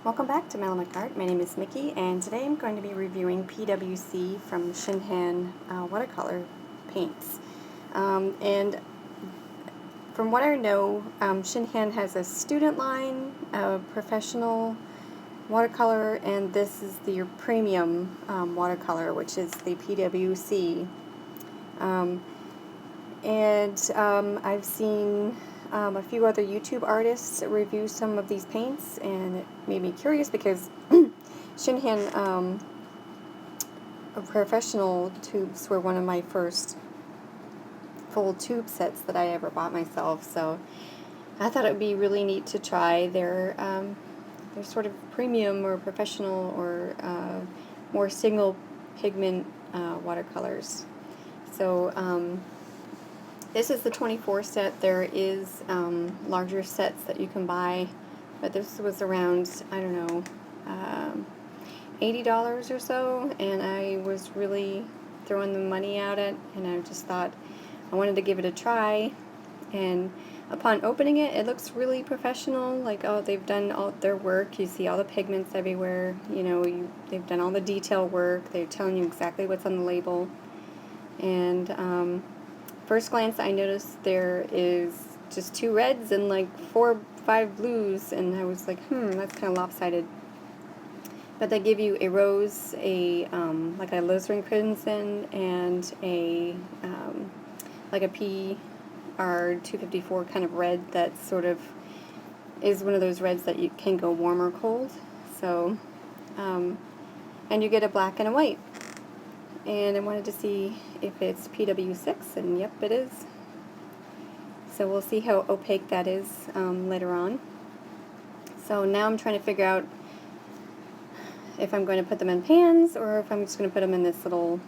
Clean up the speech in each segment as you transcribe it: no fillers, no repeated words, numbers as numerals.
Welcome back to Melodic Art. My name is Mikki, and today I'm going to be reviewing PWC from ShinHan watercolor paints. And from what I know, ShinHan has a student line, a professional watercolor, and this is the premium watercolor, which is the PWC. I've seen a few other YouTube artists review some of these paints, and it made me curious because ShinHan professional tubes were one of my first full tube sets that I ever bought myself, so I thought it would be really neat to try their sort of premium or professional or more single pigment watercolors. So this is the 24 set. There is larger sets that you can buy, but this was around, I don't know, $80 or so, and I was really throwing the money at it, and I just thought I wanted to give it a try. And upon opening it, it looks really professional, like, oh, they've done all their work. You see all the pigments everywhere, you know, they've done all the detail work. They're telling you exactly what's on the label. And first glance, I noticed there is just 2 reds and like 4 or 5 blues, and I was like, that's kind of lopsided. But they give you a rose, a like a alizarin crimson, and a like a PR254 kind of red that sort of is one of those reds that you can go warm or cold. So, and you get a black and a white. And I wanted to see if it's PW6, and yep, it is. So we'll see how opaque that is later on. So now I'm trying to figure out if I'm going to put them in pans or if I'm just going to put them in this little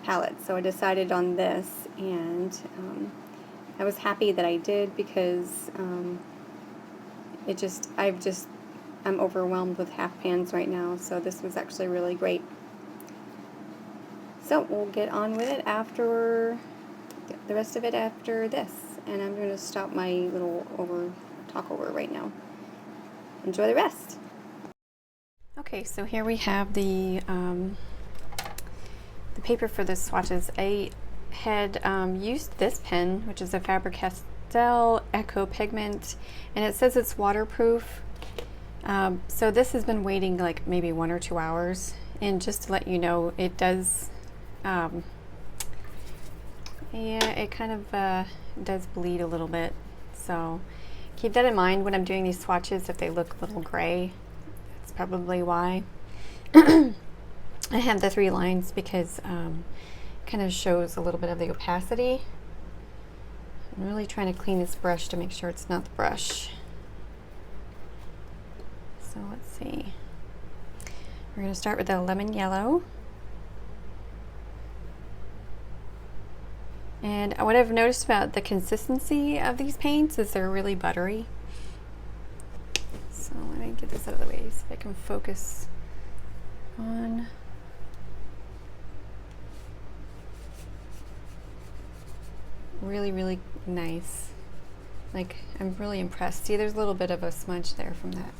palette. So I decided on this, and I was happy that I did because I'm overwhelmed with half pans right now, so this was actually really great. So we'll get on with it after the rest of it after this, and I'm going to stop my little talk over right now. Enjoy the rest. Okay, so here we have the paper for the swatches. I had used this pen, which is a Faber-Castell Eco Pigment, and it says it's waterproof. So this has been waiting like maybe 1 or 2 hours, and just to let you know, it does, yeah, it kind of does bleed a little bit, so keep that in mind when I'm doing these swatches. If they look a little gray, that's probably why. I have the 3 lines because kind of shows a little bit of the opacity. I'm really trying to clean this brush to make sure it's not the brush. So let's see. We're going to start with the lemon yellow. And what I've noticed about the consistency of these paints is they're really buttery. So let me get this out of the way so I can focus on. Really, really nice. Like, I'm really impressed. See, there's a little bit of a smudge there from that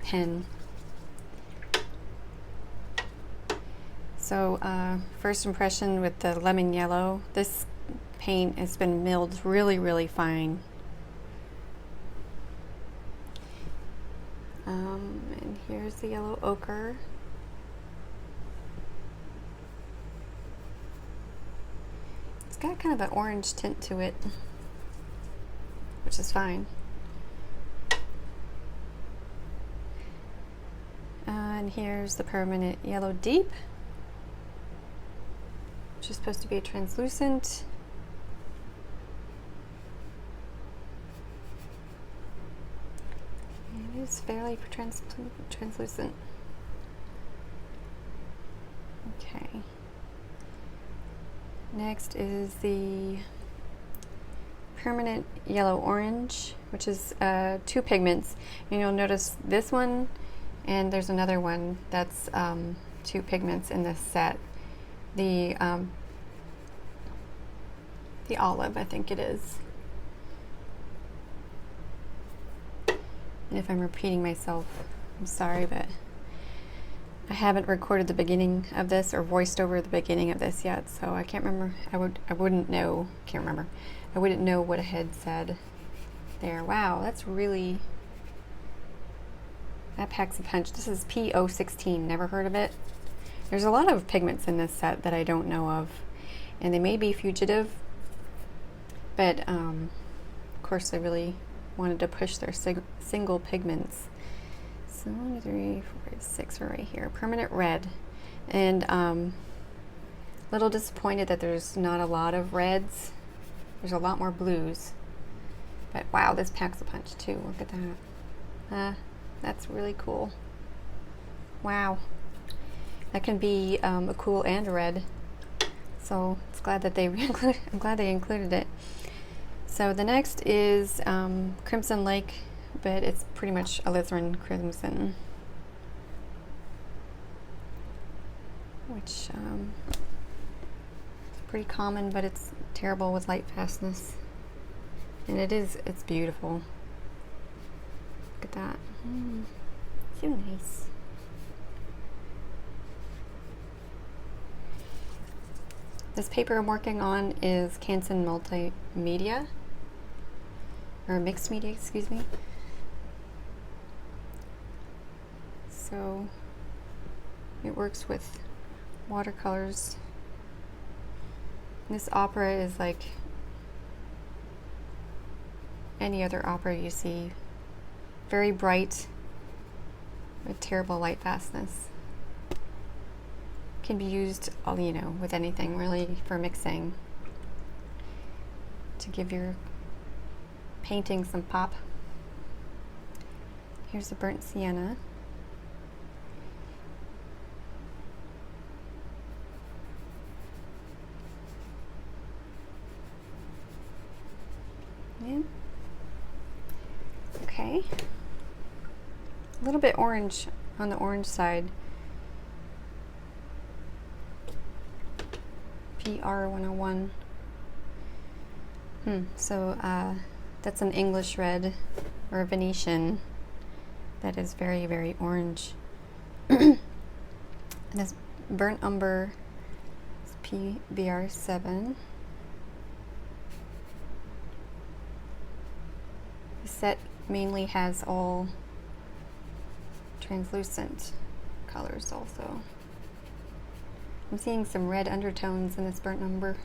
pen. So first impression with the lemon yellow, this paint has been milled really, really fine. And here's the yellow ochre. It's got kind of an orange tint to it, which is fine. And here's the permanent yellow deep, which is supposed to be translucent. It is fairly translucent. Okay. Next is the permanent yellow orange, which is 2 pigments. And you'll notice this one, and there's another one that's 2 pigments in this set. The olive, I think it is. And if I'm repeating myself, I'm sorry, but I haven't recorded the beginning of this or voiced over the beginning of this yet, so I can't remember. I wouldn't know. Can't remember. I wouldn't know what I had said there. Wow, that's really, that packs a punch. This is P016. Never heard of it. There's a lot of pigments in this set that I don't know of, and they may be fugitive, but of course I really wanted to push their single pigments. So 1, 2, 3, 4, 5, 6 are right here. Permanent red. And a little disappointed that there's not a lot of reds. There's a lot more blues. But wow, this packs a punch too. Look at that. That's really cool. Wow. That can be a cool and a red. So it's glad that they I'm glad they included it. So the next is Crimson Lake, but it's pretty much alizarin crimson, which is pretty common, but it's terrible with light fastness. And it's beautiful. Look at that. So nice. This paper I'm working on is Canson Multimedia, or Mixed Media, excuse me. So it works with watercolors. This opera is like any other opera you see. Very bright with terrible light fastness. Can be used, you know, with anything really for mixing to give your painting some pop. Here's the burnt sienna. Yeah. Okay. A little bit orange on the orange side. PR101. So that's an English red or a Venetian that is very, very orange. And this burnt umber is PBR7. The set mainly has all translucent colors also. I'm seeing some red undertones in this burnt umber.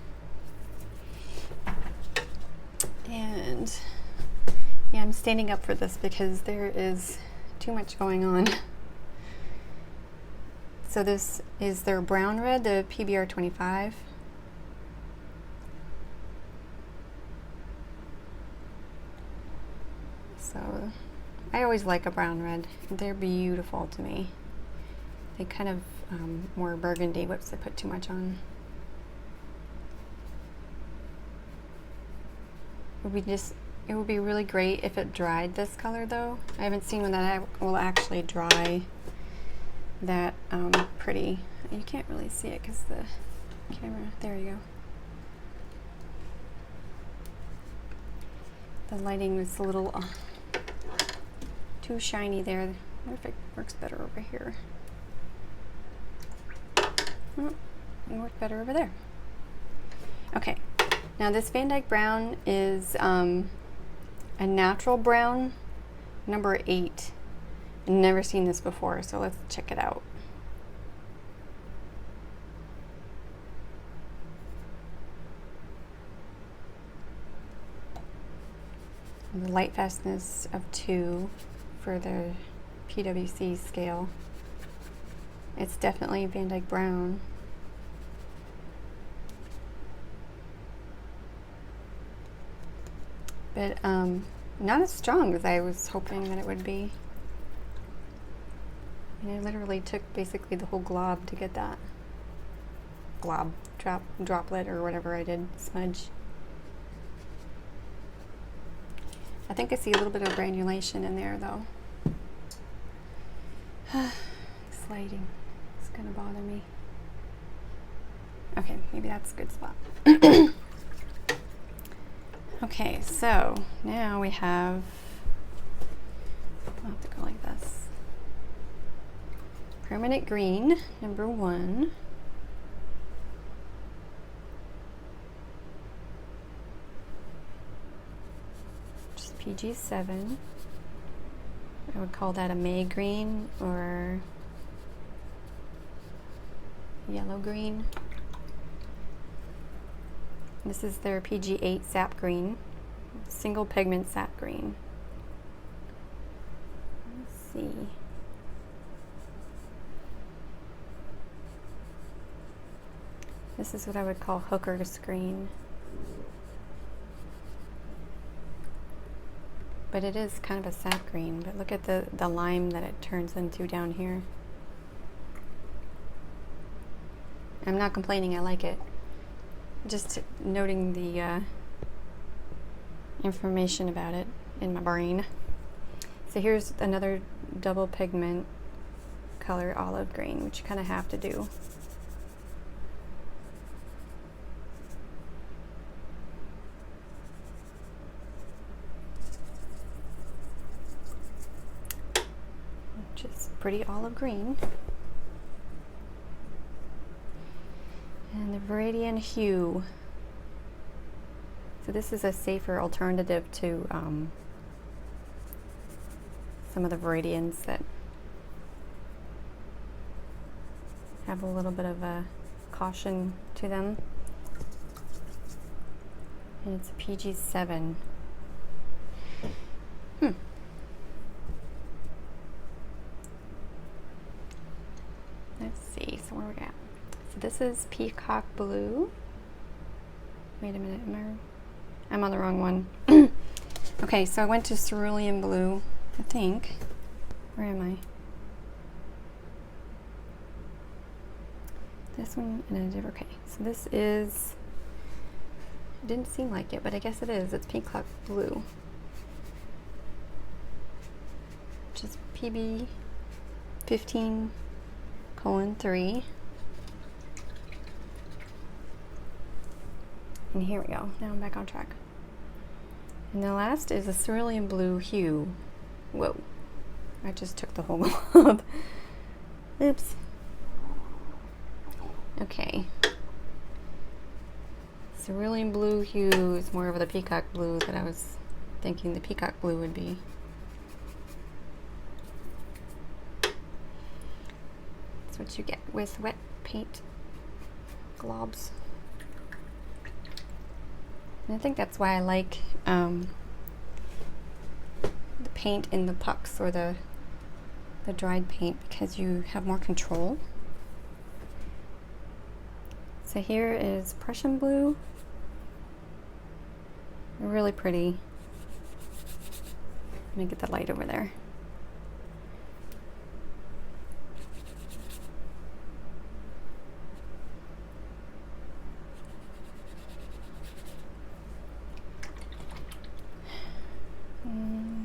And yeah, I'm standing up for this because there is too much going on. So this is their brown red, the PBR25. So I always like a brown red. They're beautiful to me. They kind of more burgundy. Whoops, I put too much on. It would be really great if it dried this color though. I haven't seen one that will actually dry that pretty. You can't really see it because the camera, there you go. The lighting is a little too shiny there. I wonder if it works better over here. Oh, it worked better over there. Okay, now this Van Dyke brown is a natural brown, number 8. I've never seen this before, so let's check it out. The light fastness of 2 for the PWC scale. It's definitely Van Dyke brown. But not as strong as I was hoping that it would be. And I literally took basically the whole glob to get that droplet or whatever I did, smudge. I think I see a little bit of granulation in there though. This lighting is gonna bother me. Okay, maybe that's a good spot. Okay, so now we have I'll have to go like this. Permanent green, number 1. Just PG7. I would call that a May green or yellow green. This is their G8 Sap Green, single pigment sap green. Let's see. This is what I would call hooker's green. But it is kind of a sap green, but look at the lime that it turns into down here. I'm not complaining, I like it. Just noting the information about it in my brain. So here's another double pigment color, olive green, which you kind of have to do. Just pretty olive green. And the Viridian Hue. So this is a safer alternative to some of the Viridians that have a little bit of a caution to them. And it's a PG7. Let's see, so where are we at? So this is Peacock Blue. Wait a minute, I'm on the wrong one. Okay, so I went to Cerulean Blue, I think. Where am I? This one and a different, okay. So this is, it didn't seem like it, but I guess it is. It's Peacock Blue. Which is PB 15:3. And here we go. Now I'm back on track. And the last is a Cerulean Blue Hue. Whoa. I just took the whole glob. Oops. Okay. Cerulean Blue Hue is more of the Peacock Blue that I was thinking the Peacock Blue would be. That's what you get with wet paint globs. And I think that's why I like the paint in the pucks or the dried paint, because you have more control. So here is Prussian Blue. Really pretty. Let me get the light over there.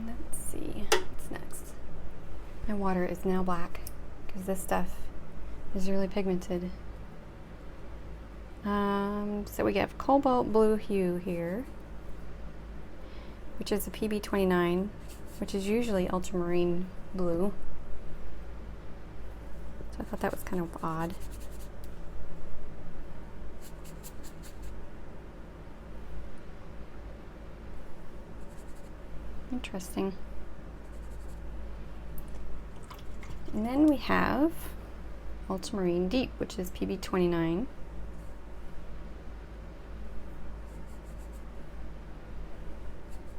Let's see, what's next? My water is now black because this stuff is really pigmented. So we have Cobalt Blue Hue here, which is a PB29, which is usually ultramarine blue. So I thought that was kind of odd. Interesting. And then we have Ultramarine Deep, which is PB29.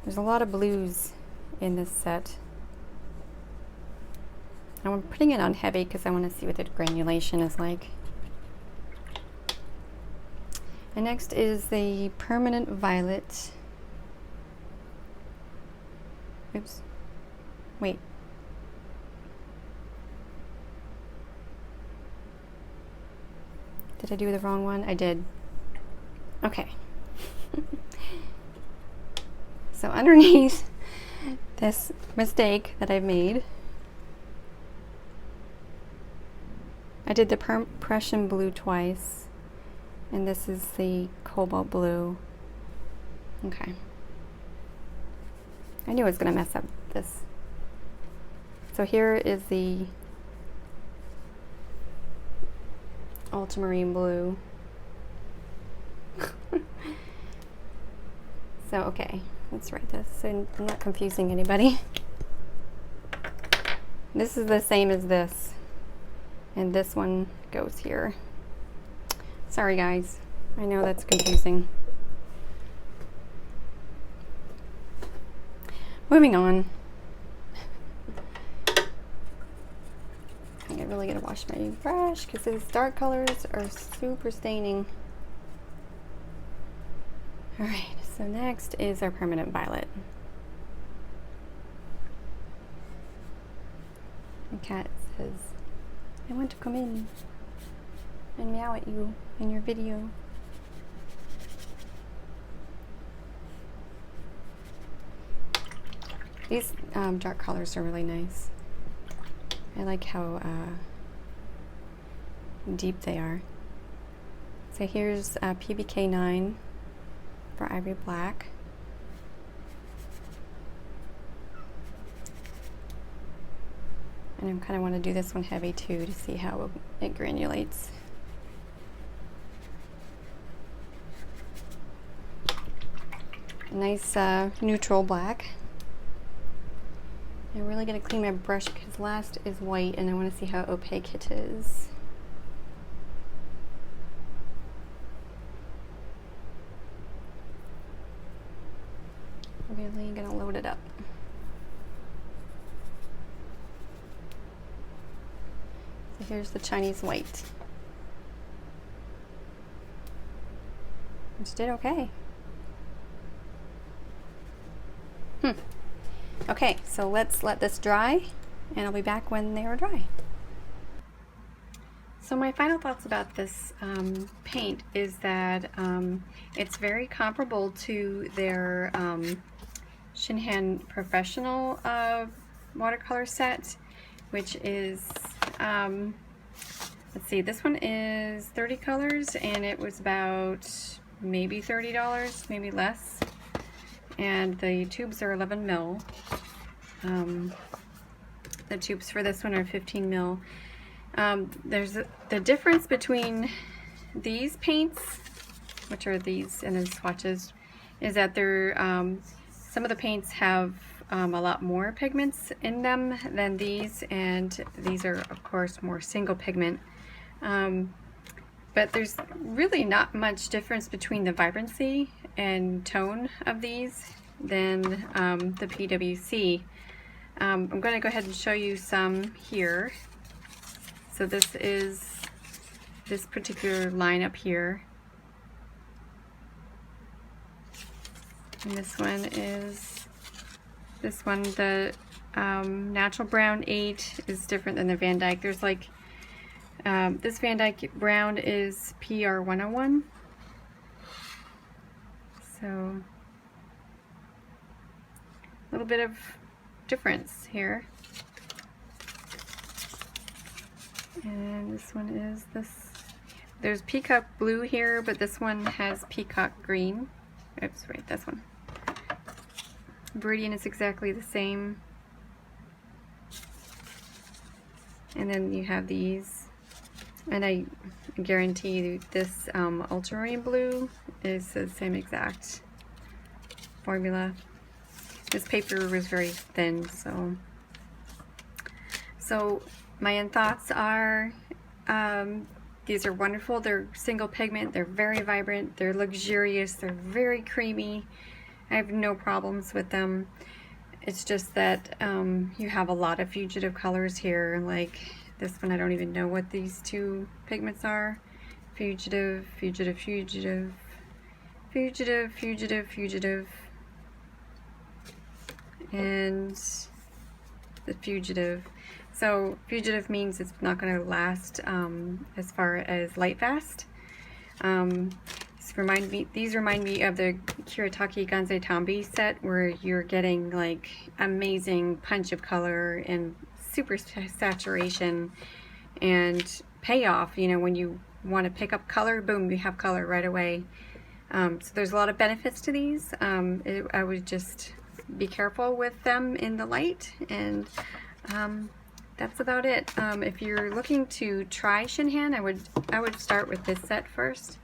There's a lot of blues in this set. I'm putting it on heavy because I want to see what the granulation is like. And next is the Permanent Violet. Oops. Wait. Did I do the wrong one? I did. Okay. So underneath this mistake that I've made, I did the Prussian Blue twice, and this is the Cobalt Blue. Okay. I knew I was going to mess up this. So here is the Ultramarine Blue. So, okay, let's write this so I'm not confusing anybody. This is the same as this, and this one goes here. Sorry guys, I know that's confusing. Moving on. I really gotta wash my brush because these dark colors are super staining. Alright, so next is our permanent violet. The cat says, I want to come in and meow at you in your video. These dark colors are really nice. I like how deep they are. So here's PBK 9 for Ivory Black. And I kind of want to do this one heavy too to see how it granulates. Nice neutral black. I'm really going to clean my brush because last is white and I want to see how opaque it is. Really going to load it up. So here's the Chinese white. Which did okay. Okay, so let's let this dry, and I'll be back when they are dry. So my final thoughts about this paint is that it's very comparable to their ShinHan Professional watercolor set, which is, let's see, this one is 30 colors, and it was about maybe $30, maybe less. And the tubes are 11 mil. The tubes for this one are 15 mil. There's the difference between these paints, which are these and the swatches, is that they're some of the paints have a lot more pigments in them than these, and these are of course more single pigment. But there's really not much difference between the vibrancy and tone of these than the PWC. I'm going to go ahead and show you some here. So this is this particular line up here. And this one is this one. The Natural Brown 8 is different than the Van Dyke. There's like this Van Dyke Brown is PR 101. So a little bit of difference here. And this one is this. There's Peacock Blue here, but this one has Peacock Green. Oops, right, this one. Viridian is exactly the same. And then you have these. And I guarantee you this Ultramarine Blue is the same exact formula. This paper was very thin, so my end thoughts are these are wonderful. They're single pigment, they're very vibrant, they're luxurious, they're very creamy. I have no problems with them. It's just that you have a lot of fugitive colors here, like this one. I don't even know what these two pigments are. Fugitive, fugitive, fugitive, fugitive, fugitive, fugitive, and the fugitive. So fugitive means it's not going to last as far as light fast. These remind me of the Kuretake Gansei Tambi set, where you're getting like amazing punch of color and super saturation and payoff. You know, when you want to pick up color, boom, you have color right away. So there's a lot of benefits to these. I would just be careful with them in the light, and That's about it. If you're looking to try ShinHan, I would start with this set first,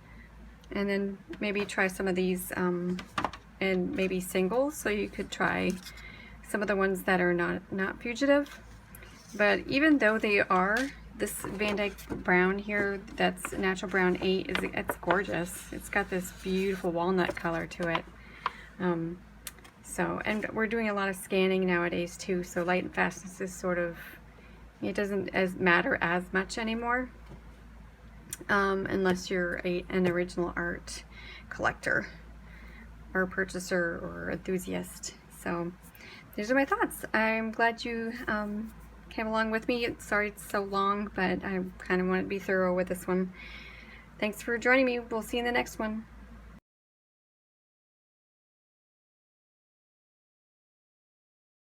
and then maybe try some of these and maybe singles, so you could try some of the ones that are not fugitive. But even though they are, this Van Dyke brown here, that's Natural Brown 8, it's gorgeous. It's got this beautiful walnut color to it. And we're doing a lot of scanning nowadays too, so light and fastness is sort of, it doesn't matter as much anymore, unless you're an original art collector or purchaser or enthusiast. So these are my thoughts. I'm glad you came along with me. Sorry it's so long, but I kind of want to be thorough with this one. Thanks for joining me. We'll see you in the next one.